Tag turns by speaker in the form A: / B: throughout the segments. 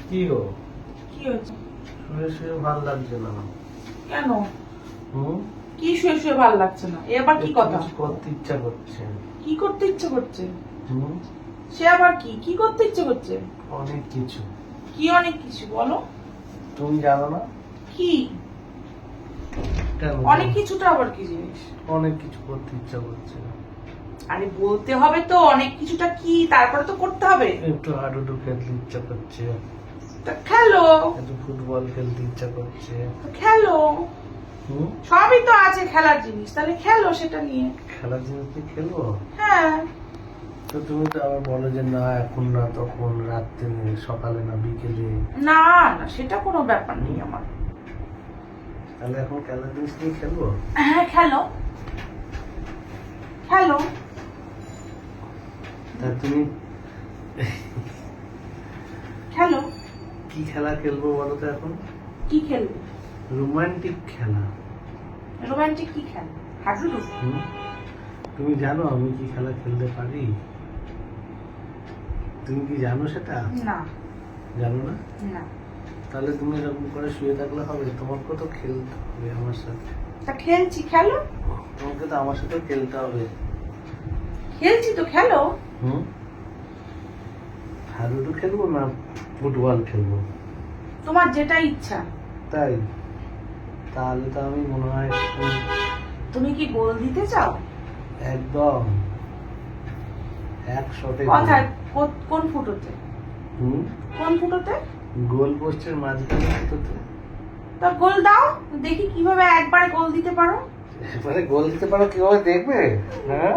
A: কি গো?
B: কি হয়েছে?
A: শুয়ে শুয়ে ভালো লাগছে না।
B: কেন?
A: হুম?
B: কি শুয়ে শুয়ে ভালো লাগছে না? এবার কি কথা?
A: কিছু করতে ইচ্ছা করছে।
B: কি করতে ইচ্ছে করছে?
A: হুম?
B: সে আবার কি কি করতে ইচ্ছে করছে?
A: অনেক কিছু।
B: কি অনেক কিছু বলো?
A: তুমি জানো না?
B: কি
A: কেন?
B: অনেক কিছুটা আবার কি জিনিস?
A: অনেক কিছু করতে ইচ্ছা করছে।
B: আরে বলতে হবে তো অনেক কিছুটা কি, তারপরে তো করতে হবে।
A: একটু হাডুডু খেলতে ইচ্ছা করছে।
B: তা খেলো।
A: একটু ফুটবল খেলতে ইচ্ছা করছে।
B: তো খেলো।
A: হুম?
B: সবই তো আছে খেলার জিনিস, তাহলে খেলো সেটা নিয়ে।
A: খেলার জিনিস দিয়ে খেলবো?
B: হ্যাঁ।
A: তো তুমি তো আবার বলো যে না এখন না তখন রাত্রে সকালে না বিকেলে।
B: না না, সেটা কোনো ব্যাপার নেই আমার।
A: তাহলে এখন খেলার জিনিস নিয়ে খেলবো?
B: হ্যাঁ খেলো খেলো।
A: তা তুমি
B: খেলো।
A: কি খেলা খেলবো বলো তো এখন?
B: কি খেলবে?
A: রোমান্টিক খেলা।
B: রোমান্টিক কি খেলা? হাডুডু?
A: হুম? তুমি জানো আমি কি খেলা খেলতে পারি? তুমি কি জানো সেটা?
B: না।
A: জানো না?
B: না।
A: তাহলে তুমি এরকম করে শুয়ে থাকলে হবে? তোমাকে তো খেলতে হবে আমার সাথে।
B: তা খেলছি, খেলো।
A: তোমাকে তো আমার সাথে খেলতে হবে।
B: খেলছি তো, খেলো।
A: হুম? হাডুডু খেলবো না ফুটবল খেলবো?
B: তোমার যেটা ইচ্ছা।
A: তাই? তাহলে তো আমি মনে হয়
B: তুমি কি গোল দিতে চাও?
A: একদম 100
B: কোথায়? কোন ফুটোতে?
A: হুম?
B: কোন ফুটোতে?
A: গোল পোস্টের মাঝখানে তো।
B: তা গোল দাও, দেখি কিভাবে একবারে গোল দিতে পারো।
A: এবারে গোল দিতে পারো কিভাবে দেখবে? হ্যাঁ,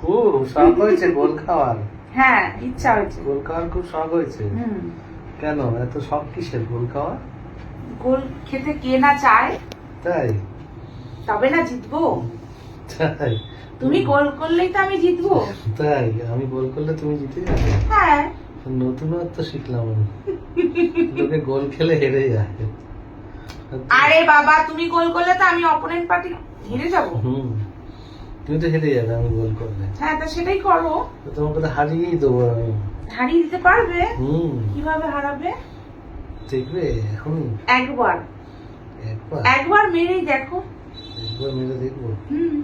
A: খুব শখ হয়েছে গোল খাওয়ার।
B: হ্যাঁ, ইচ্ছা হয়েছে।
A: গোল খাওয়ার খুব শখ হয়েছে।
B: হুম।
A: কেন এত শখ কিসের গোল খাওয়া?
B: গোল খেতে কে না চায়?
A: তাই?
B: তবে না জিতবো।
A: তাই?
B: তুমি গোল করলেই তো আমি জিতবো।
A: তাই? আমি গোল করলে তুমি জিতে যাবে?
B: হ্যাঁ।
A: নতুনত্ব শিখলাম আমি। লোকে গোল খেলে হেরে যায়।
B: আরে বাবা, তুমি গোল করলে তো আমি অপোনেন্ট পার্টি হেরে যাবো।
A: হুম, তুমি তো হেরে যাবে আমি গোল করলে।
B: হ্যাঁ, তা সেটাই করো।
A: তো তোমাকে তো হারিয়েই দেবো আমি।
B: হারিয়ে দিতে পারবে?
A: হুম,
B: কিভাবে হারাবে?
A: দেখবে এখনই?
B: একবার।
A: একবার?
B: একবার মেরেই দেখো।
A: একবার মেরে দেখবো?
B: হুম।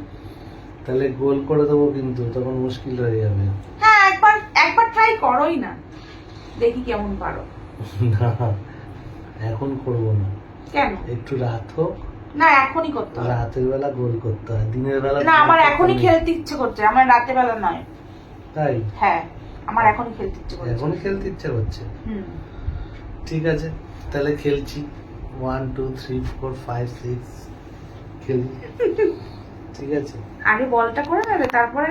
A: তাহলে গোল করে দেবো কিন্তু তখন মুশকিল হয়ে যাবে।
B: হ্যাঁ, একবার একবার ট্রাই করোই না, দেখি কেমন পারো।
A: না, এখন করবো না।
B: কেন?
A: একটু রাত হোক।
B: না, এখনই করতে হবে।
A: রাতের বেলা গোল করতে হয়, দিনের বেলা
B: না, আমার
A: গোল
B: এখনই
A: করতে
B: খেলতে ইচ্ছে করছে, আমার রাতে বেলা নয়।
A: নেই। তাই?
B: হ্যাঁ, আমার এখনই খেলতে ইচ্ছে করছে।
A: এখনই খেলতে ইচ্ছা করছে?
B: হুম।
A: ঠিক আছে, তাহলে খেলছি। 1 2 3 4 5 6 খেলি। ঠিক আছে,
B: আগে বলটা করে নেবে, তারপরে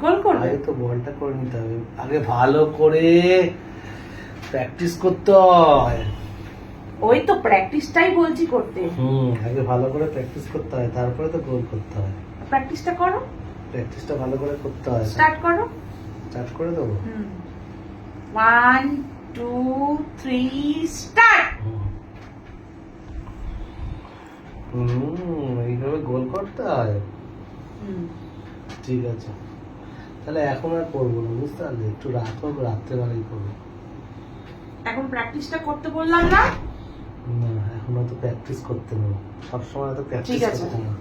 B: গোল করবে।
A: আগে তো বলটা করে নিতে হবে, আগে ভালো করে প্র্যাকটিস করতে হয়।
B: ওই তো প্র্যাকটিসটাই বলছি করতে।
A: আগে ভালো করে প্র্যাকটিস করতে হয়, তারপরে তো গোল করতে হয়।
B: প্র্যাকটিসটা করো।
A: প্র্যাকটিসটা ভালো করে করতে হয়।
B: স্টার্ট করো।
A: স্টার্ট করে দেবো?
B: হুম। 1 2 3 স্টার্ট।
A: এইভাবে গোল করতে হয়?
B: হুম।
A: ঠিক আছে, তাহলে এখন আর করবো না, বুঝতে পারলে? একটু রাত হোক, রাত্রেবেলাই করবো।
B: এখন প্র্যাকটিসটা করতে বললাম না?
A: না, এখন হয়তো প্র্যাকটিস করতে নেবো, সবসময় তো প্র্যাকটিস
B: ঠিক আছে।
A: করতে নেবো।